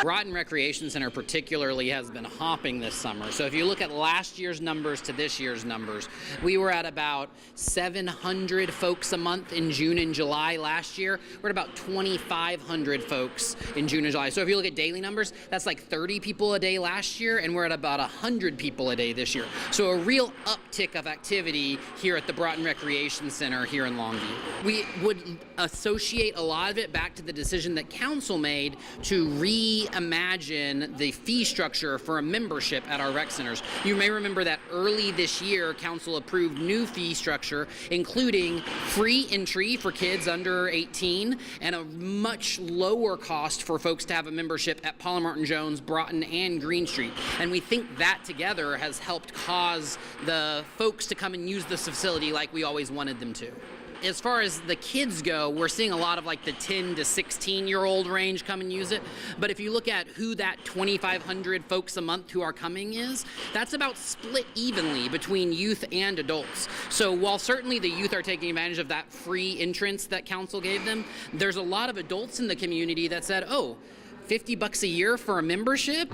Broughton Recreation Center particularly has been hopping this summer. So if you look at last year's numbers to this year's numbers, we were at about 700 folks a month in June and July last year. We're at about 2,500 folks in June and July. So if you look at daily numbers, that's like 30 people a day last year, and we're at about 100 people a day this year. So a real uptick of activity here at the Broughton Recreation Center here in Longview. We would associate a lot of it back to the decision that council made to reimagine the fee structure for a membership at our rec centers. You may remember that early this year, council approved new fee structure, including free entry for kids under 18 and a much lower cost for folks to have a membership at Paul Martin Jones, Broughton, and Green Street. And we think that together has helped cause the folks to come and use this facility like we always wanted them to. As far as the kids go, we're seeing a lot of like the 10 to 16-year-old range come and use it. But if you look at who that 2,500 folks a month who are coming is, that's about split evenly between youth and adults. So while certainly the youth are taking advantage of that free entrance that council gave them, there's a lot of adults in the community that said, oh, $50 a year for a membership,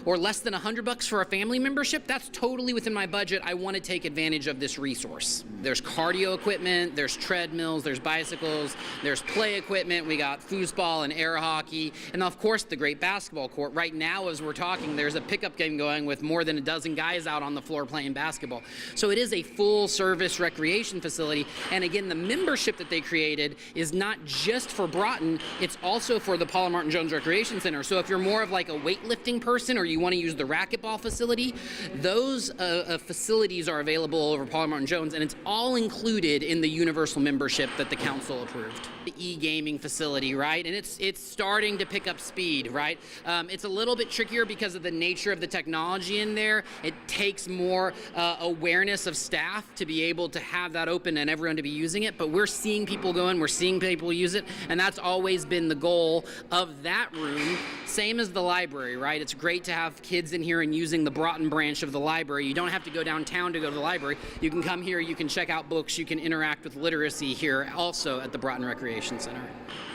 or less than $100 for a family membership, that's totally within my budget. I want to take advantage of this resource. There's cardio equipment, there's treadmills, there's bicycles, there's play equipment. We got foosball and air hockey, and of course the great basketball court. Right now as we're talking, there's a pickup game going with more than a dozen guys out on the floor playing basketball. So it is a full service recreation facility. And again, the membership that they created is not just for Broughton, it's also for the Paul Martin Jones Recreation Center. So if you're more of like a weightlifting person or you want to use the racquetball facility, those facilities are available over Paul Martin Jones, and it's all included in the universal membership that the council approved. The e-gaming facility, right? And it's starting to pick up speed, right? It's a little bit trickier because of the nature of the technology in there. It takes more awareness of staff to be able to have that open and everyone to be using it, but we're seeing people go in, we're seeing people use it, and that's always been the goal of that room. Same as the library, right? It's great to have kids in here and using the Broughton branch of the library. You don't have to go downtown to go to the library. You can come here, you can check out books, you can interact with literacy here also at the Broughton Recreation Center.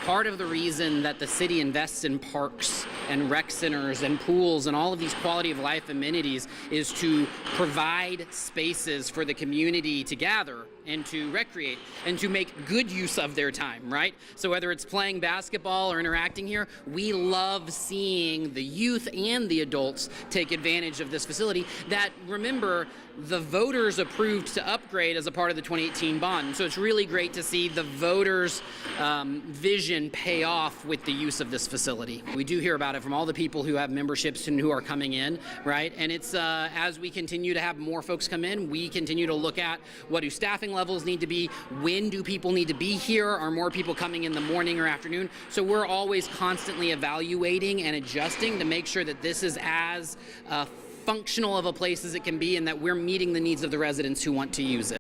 Part of the reason that the city invests in parks and rec centers and pools and all of these quality of life amenities is to provide spaces for the community to gather and to recreate and to make good use of their time, right? So whether it's playing basketball or interacting here, we love seeing the youth and the adults take advantage of this facility that, remember, the voters approved to upgrade as a part of the 2018 bond. So it's really great to see the voters' vision pay off with the use of this facility. We do hear about it from all the people who have memberships and who are coming in, right? And it's as we continue to have more folks come in, we continue to look at what do staffing levels need to be, when do people need to be here, are more people coming in the morning or afternoon? So we're always constantly evaluating and adjusting to make sure that this is as functional of a place as it can be and that we're meeting the needs of the residents who want to use it.